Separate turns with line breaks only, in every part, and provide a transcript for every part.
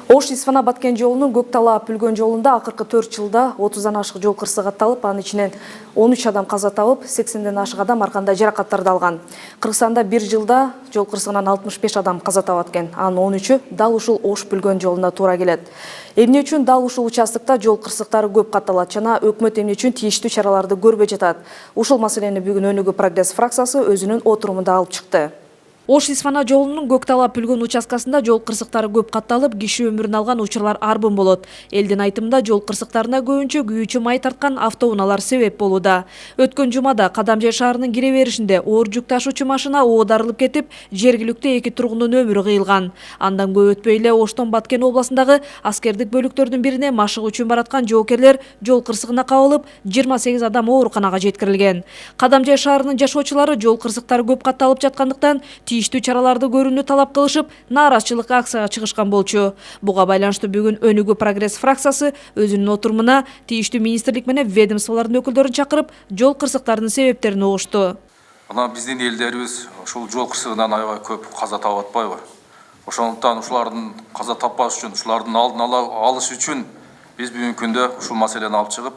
Ош Исфана Баткен жолунун Көктала Пүлгөн жолунда акыркы 4 жылда 30-дан ашык жол кырсыгы катталып, анын ичинен 13 адам каза табып, 80ден ашык адам ар кандай жаракаттарды алган. Кыргызстанда 1 жылда жол кырсыгынан 65 адам каза табат экен. Анын 13-ү дал ушул Ош Пүлгөн жолунда туура келет. Эмне үчүн дал ушул участокто жол кырсыктары көп катталат жана өкмөт эмне үчүн тийиштүү чараларды көрбөй жатат? Ушул маселени бүгүн Өнүгүү Прогресс фракциясы өзүнүн отурумунда алып чыкты. Ош Исфана жолунун Көктала Пүлгөн участкасында жол кырсыктары көп катталып, киши өмүрүн алган учурлар арбын болот. Элдин айтымында жол кырсыктарына көбүнчө күйүүчү май тарткан автоунaalар себеп болууда. Өткөн жумада Кадамжай шаарынын кире беришинде оор жүк ташуучу машина оодарылып кетип, жергиликтүү 2 тургундун өмүрү кыйылган. Андан көп өтпөй эле Оштон Баткен областындагы аскердик бөлүктөрдүн бирине машык үчүн бараткан жоокерлер жол кырсыгына кабылып, 28 адам ооруканага жеткирилген. Кадамжай шаарынын жашоочулары жол кырсыктары көп катталып жаткандыктан тийиштүү чараларды көрүүнү талап кылышып, нааразычылык акцияга чыгышкан болчу. Буга байланыштуу бүгүн Өнүгүү Прогресс фракциясы өзүнүн отурумуна тийиштүү министрлик менен ведомстволордун өкүлдөрүн чакырып, жол кырсыктарынын себептерин угушту.
Ана биздин элдерибиз ушул жол кырсыгынан аябай көп каза таап атпайбы? Ошондуктан ушулардын каза таппаш үчүн, ушулардын алдын алыш үчүн биз бүгүнкү күндө ушул маселени алып чыгып,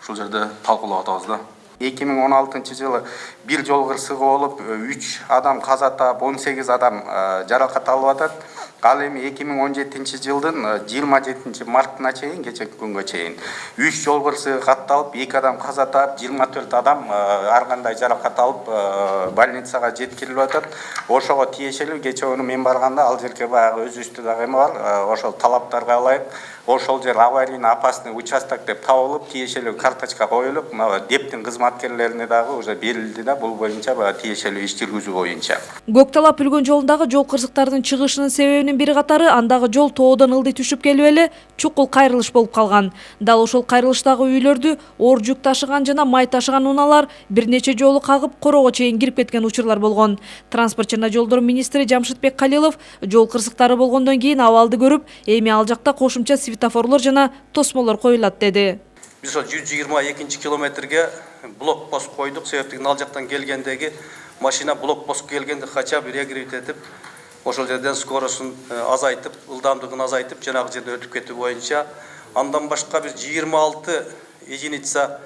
ушул жерде талкуулап атабыз да.
2016 жылы бир жол кырсыгы болуп 3 адам каза таап 18 адам жаракат алып атат. Ал эми 2017 жылдын 27 мартына чейин, кечээки күнгө чейин 3 жол кырсыгы катталып, 2 адам каза таап, 24 адам ар кандай жаракат алып больницага жеткирилип атат. Ошого тиешелүү кечээ мен барганда ал жерге баягы өзүбүздүн дагы эме бар, ошол талаптарга ылайык ошол жер аварийный опасный участок деп табылып, тиешелүү карточка коюлуп, дептин кызматкерлерине дагы уже берилди да, бул боюнча тиешелүү иш жүргүзүү боюнча.
Көктала Пүлгөн жолундагы жол кырсыктардын чыгышынын себебинин бири катары андагы жол тоодон ылдый түшүп келип эле чукул кайрылыш болуп калган. Дал ошол кайрылыштагы үйлөрдү оор жүк ташыган жана май ташыган унаалар бир нече жолу кагып, корого чейин кирип кеткен учурлар болгон. Транспорт жана жолдор министри Жамшытбек Калилов жол кырсыктары болгондон кийин абалды көрүп, эми ал жакта кошумча светофорлор жана тосмолор коюлат деди.
Биз ошол 122 километрге блокпост койдук, себептен ал жактан келгендеги машина блокпостко келгенде кача бир эгрибит этип, ошол жерден скоростун азайтып, ылдамдыгын азайтып, жанагы жерден өтүп кетүү боюнча, андан башка биз 26 единица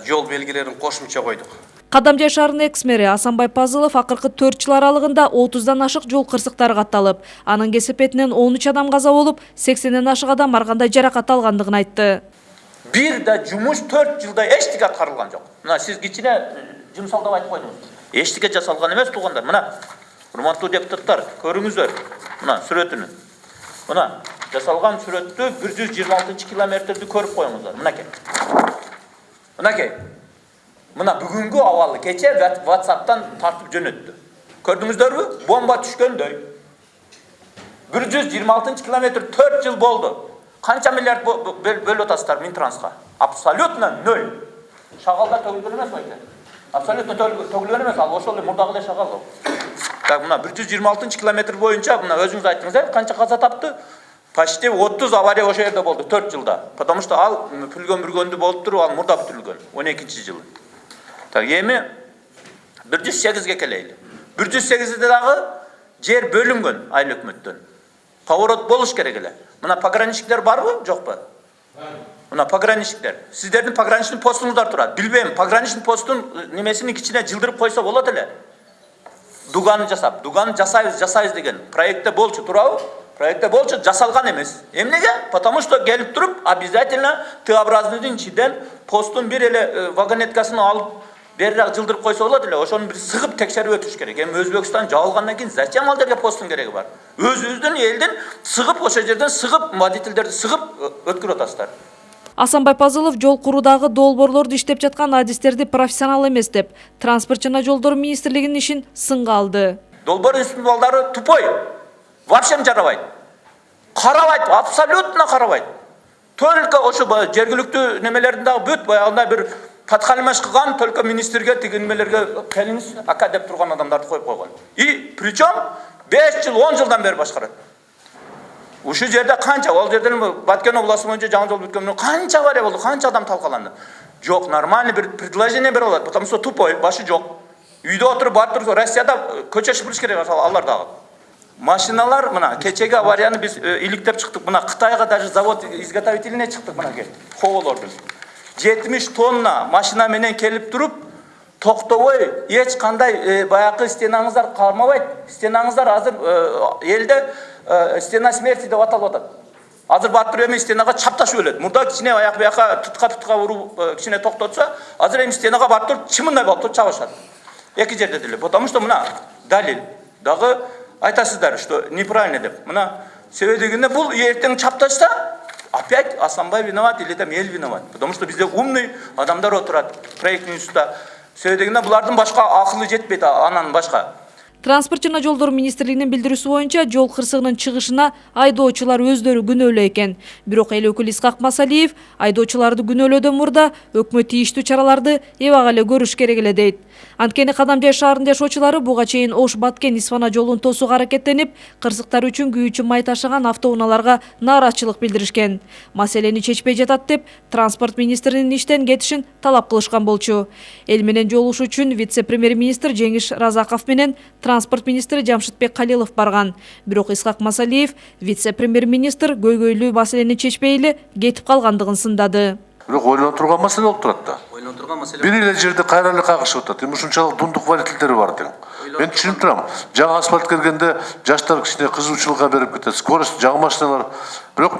жол белгилерин кошумча койдук.
Кадамжай шаарынын экс-мэри Асанбай Пазылов акыркы 4 жыл аралыгында 30дан ашык жол кырсыктары катталып, анын кесепетинен 13 адам каза болуп, 80ден ашык адам ар кандай жаракат алгандыгын айтты.
Бир да жумуш 4 жылда эчтеке аткарылган жок. Мына сиз кичине жумсалдап айтып койдуңуз. Эчтеке жасалган эмес туугандар. Мына урматтуу депутаттар, көрүңүздөр. Мына сүрөтүн. Мына жасалган сүрөттү 126 километрди көрүп коюңуздар. Мынакей. Мынакей. Мына бүгүнгү абалы кече WhatsApp'тан тартып жөнөттү. Көрдүңүздөрбү? Бомба түшкөндөй. 126 километр 4 жыл болду. Канча миллиард бөлүп атасыздар Минтрансқа? Абсолютно 0. Шагалда төгүлгөн эмес байке. Абсолютно төгүлгөн эмес, ал ошол эле мурдагы эле шагал. Так, мына 126 километр боюнча мына өзүңүз айттыңыз, канча каза тапты? Почти 30 авария ошол жерде болду 4 жылда. Потому что ал Пүлгөн болуп туруп, ал мурда бүтүлгөн 12-жылы. Так, эми 108ге келейли. 108де дагы жер бөлүнгөн айыл өкмөттөн. Поворот болуш керек эле. Мына пограничниктер барбы, жокпу? Мына пограничниктер. Сиздердин пограничный постуңуздар турат. Билбейм, пограничный постун немесini кичине жылдырып койсо болот эле. Дуганы жасайбыз деген проектте болчу турабы? Проектте болчу, жасалган эмес. Эмнеге? Потому что келип туруп обязательно Т-образныйдын ичинен постун бир эле вагонеткасын алып берирээк жылдырып койсо болот эле. Ошону бир сыгып текшерип өтүш керек. Эми Өзбекстан жабылгандан кийин зачем ал жерге посттун кереги бар? Өзүбүздүн элдин сыгып ошол жерден сыгып водительдерди сыгып өткөрүп атасыздар.
Асанбай Пазылов жол куруудагы долбоорлорду иштеп жаткан адистерди профессионал эмес деп, транспорт жана жолдор министрлигинин ишин сынга алды.
Долбоор институттары тупой. Вообще жарабайт. Карабайт, абсолютно карабайт. Только ошо жергиликтүү немелердин дагы бүт баягындай бир подхалимаш кылган, только министрге тиген немелерге келиңиз ака деп турган адамдарды коюп койгон. И причем 5 жыл, 10 жылдан бери башкарат. Ушул жерде канча, ал жерден Баткен областы боюнча жаңы жол бүткөндөн канча авария болду, канча адам талкаланды. Жок, нормальный бир предложение берип алат, потому что тупой, башы жок. Үйдө отуруп, Россияда көчө шыпырыш керек алар дагы. машиналар мына кечеги аварияны биз иликтеп чыктык. Мына Кытайга даже завод изготовительне чыктык мына келип. Хоболордун. 70 тонна машина менен келип туруп, токтобой эч кандай баягы стенаңыздар калмабайт. Стенаңыздар азыр элде стена смерти деп аталып атат. Азыр баттыр эми стенага чапташып өлөт. Мурда кичине аяк бияка тутка уруп кичине токтотса, азыр эми стенага баттыр чымындай болуп чабышат. Эки жерде деле. Потому что мына далил дагы айтасыздар, что неправильно деп. Мына себебегинде бул эртең чапташса, опять Асанбай виноват или там эл виноват. Потому что бизде умный адамдар отурат проектный институтта. Себебегинде булардын башка акылы жетпейт, анан башка.
Транспорт жана жолдор министрлигинин билдирүүсү боюнча жол кырсыгынын чыгышына айдоочулар өздөрү күнөөлүү экен. Бирок эл өкүлү Исхак Масалиев айдоочуларды күнөөлөөдөн мурда өкмөт тийиштүү чараларды эбак эле көрүш керек эле дейт. Анткени Кадамжай шаарынын жашоочулары буга чейин Ош-Баткен Исфана жолун тосууга аракеттенип, кырсыктар үчүн күйүүчү май ташыган автоунааларга нааразычылык билдиришкен. Маселени чечпей жатат деп транспорт министринин иштен кетишин талап кылышкан болчу. Эл менен жолугушуу үчүн вице-премьер-министр Жеңиш Разаков менен транспорт министри Жамшитбек Калилов барган. Бирок Исхак Масалиев вице-премьер-министр көйгөйлүү маселени чечпей эле кетип калгандыгын сындады.
Бирок ойлонуп турган маселе болуп турат да.
Ойлонуп турган маселе.
Бир эле жерде кайра эле кагышып атат. Эми ушунчалык дундук водительдери бар тең. Мен түшүнүп турам. Жаңы асфальт кергенде жаштар кичине кызуучулукка берип кетет. Скорость жаңы машиналар. Бирок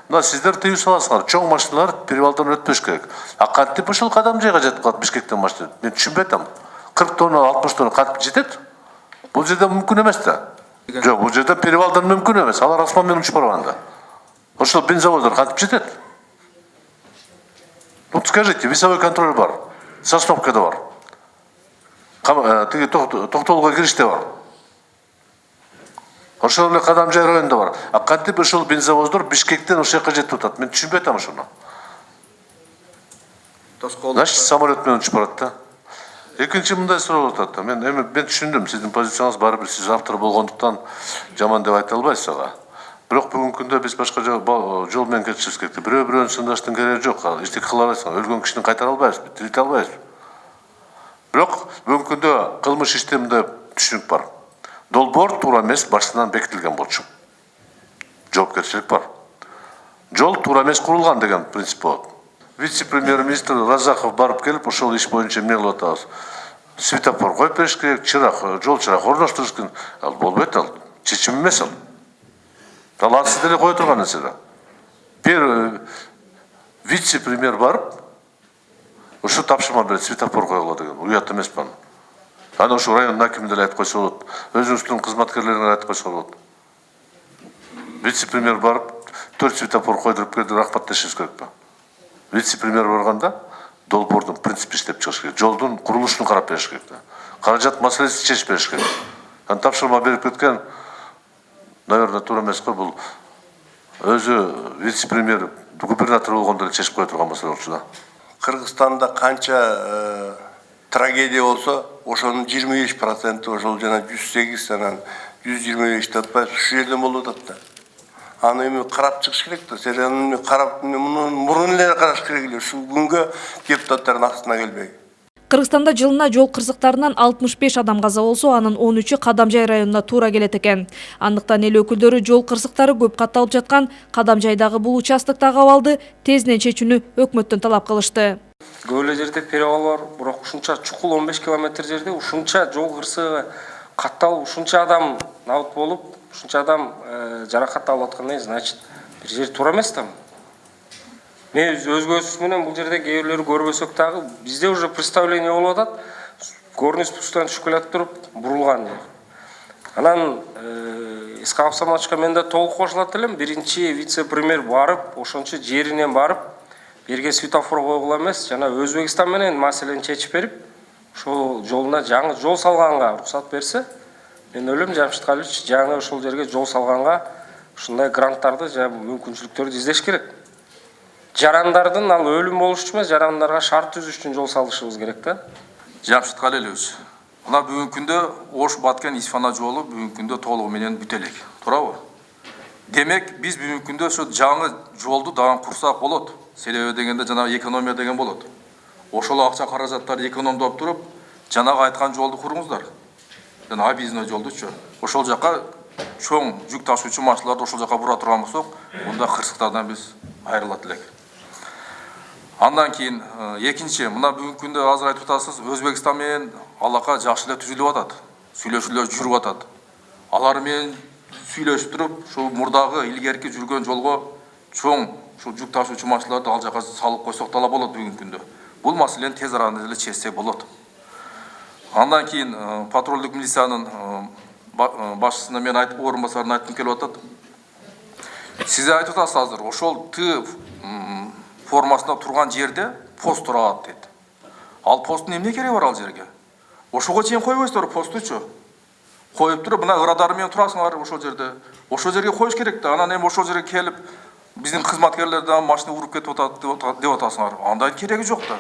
мына сиздер тыюу саласыңар. Чоң машиналар перевалдан өтпөш керек. А кантип ушул Кадамжайга жетип калат Бишкектен машина? Мен түшүнбөй атам. 40 тонна, 60 тонна кантип жетет? Бул жерде мүмкүн эмес да. Жок, бул жерде перевалдан мүмкүн эмес. Алар асман менен учуп барганда. Ошол бензовоздор кантип жетет? Вот скажите, весовой контроль бар, Сосновкада бар, тиги Токтолго кириште бар, ошол эле Кадамжай районунда бар. А кантип ошол бензовоздор Бишкектен ошол жака жетип атат? Мен түшүнбөй атам ошону. Значит, самолет менен учуп барат да. Экинчи мындай суроо болуп атат. Мен түшүндүм, сиздин позицияңыз барыбир сиз автор болгондуктан жаман деп айта албайсыз ага. Бирок бүгүнкү күндө биз башка жол менен кетишибиз керек. Бирөө-бирөөнү сындаштын кереги жок. Эчтеке кыла албайсың, өлгөн кишини кайтара албайбыз, тирите албайбыз. Бирок бүгүнкү күндө кылмыш иштеминде түшүнүк бар. Долбоор туура эмес башынан бекитилген болчу. Жоопкерчилик бар. Жол туура эмес курулган деген принцип болот. Вице-премьер-министр Разаков барып келип, ошол иш боюнча эмне кылып атабыз? Светофор коюп бериш керек, чырак, жол чырак орноштуруш керек. Ал болбойт ал. Чечим эмес ал. Талантсыз деле кое турган нерсе да. Бир вице-премьер барып, ушу тапшырма берет, светофор койгула деген. Уят эмес бан. Аны ушу райондун акими деле айтып койсо болот. Өзүңүздүн кызматкерлериңер айтып койсо болот. Вице-премьер барып, 4 светофор койдуруп келди, рахмат дешибиз керек ба? Вице-премьер барганда долбоордун принципи иштеп чыгыш керек. Жолдун курулушун карап бериш керек да. Каражат маселеси чечип бериш керек. Аны тапшырма берип кеткен, наверное, туура эмес го, бул өзү вице-премьер губернатор болгондо эле чечип кое турган маселе болчу да.
Кыргызстанда канча трагедия болсо, ошонун 25% ошол жана 108 анан 125 деп атпайбы, ушу жерден болуп атат да. Аны эми карап чыгыш керек да. Серияны карап, мунун мурун эле караш керек эле. Ушу күнгө депутаттардын акысына келбей.
Кыргызстанда жылына жол кырсыктарынан 65 адам каза болсо, анын 13-ü Кадамжай районуна туура келет экен. Андыктан эл өкүлдөрү жол кырсыктары көп катталып жаткан Кадамжайдагы бул участоктогу абалды тезден чечүүнү өкмөттөн талап кылышты.
Көп эле жерде перевал бар, бирок ушунча чукул 15 километр жерде ушунча жол кырсыгы катталып, ушунча адам набыт болуп, ушунча адам жаракат алып аткандай, значит, бир жер туура эмес да. Мен өз көзүм менен бул жерде кээ бирлери көрбөсөк дагы, бизде уже представление болуп атат. Горный спусктан түшүп келе туруп бурулган. Анан Исхак Саматовичка мен да толук кошулат элем. Биринчи вице-премьер барып, ошончо жеринен барып, бирге светофор койгула эмес, жана Өзбекстан менен маселени чечип берип, ошол жолуна жаңы жол салганга уруксат берсе, мен ойлойм Жамшит Калиевич жаңы ошол жерге жол салганга ушундай гранттарды жана мүмкүнчүлүктөрдү издеш керек. Жарандардын ал өлүм болуш үчүн эмес, жарандарга шарт түзүш үчүн жол салышыбыз керек да.
Жамшит Калиевич, мына бүгүнкү күндө Ош-Баткен Исфана жолу бүгүнкү күндө толугу менен бүтө элек, туурабы? Демек, биз бүгүнкү күндө ошо жаңы жолду дагы курсак болот. Себеби дегенде жана экономия деген болот. Ошол акча каражаттарды экономдоп туруп, жанагы айткан жолду куруңуздар. Жана объездной жолдучу. Ошол жака чоң жүк ташуучу машиналарды ошол жака бура турган болсок, мында кырсыктардан биз айрылат элек. Андан кийин экинчи, мына бүгүнкү күндө азыр айтып атасыз, Өзбекстан менен алака жакшы эле түзүлүп атат. Сүйлөшүүлөр жүрүп атат. Алар менен сүйлөшүп туруп, ушул мурдагы илгерки жүргөн жолго чоң ушул жүк ташуучу машиналарды ал жака салып койсок дала болот бүгүнкү күндө. Бул маселени тез арада эле чечсек болот. Андан кийин патрулдук милициянын башчысына мен орун басарына айткым келип атат. Сиз айтып атасыз азыр, ошол формасында турган жерде пост турат дейт. Ал посттун эмне кереги бар ал жерге? Ошого чейин койбойсуздар посттучу. Коюп туруп, мына радар менен турасыңар ошол жерде. Ошол жерге коюш керек да. Анан эми ошол жерге келип, биздин кызматкерлерден машина уруп кетип атат деп атасыңар. Андай кереги жок да.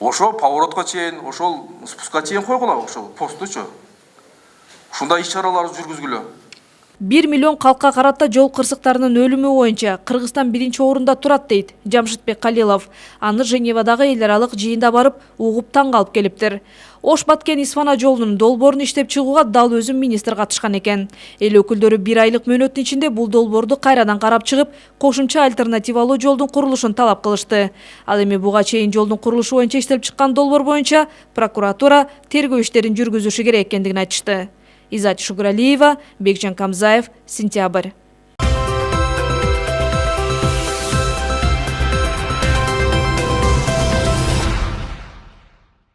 Ошол поворотко чейин, ошол спуска чейин койгула ошол посттучу. Ушундай иш-чараларды жүргүзгүлө.
1 миллион калкка карата жол кырсыктарынын өлүмү боюнча Кыргызстан 1-орунда турат дейт Жамшитбек Калилов. Аны Женевадагы эл аралык жыйында барып угуп таң калып келиптир. Ош-Баткен-Исфана жолунун долбоорун иштеп чыгууга дал өзүм министр катышкан экен. Эл өкүлдөрү 1 айлык мөөнөттүн ичинде бул долбоорду кайрадан карап чыгып, кошумча альтернативалуу жолдун курулушун талап кылышты. Ал эми буга чейин жолдун курулушу боюнча иштелип чыккан долбоор боюнча прокуратура тергөө иштерин жүргүзүшү керек экендигин айтышты. Изат Шугралиева, Бекжан Камзаев, Сентябрь.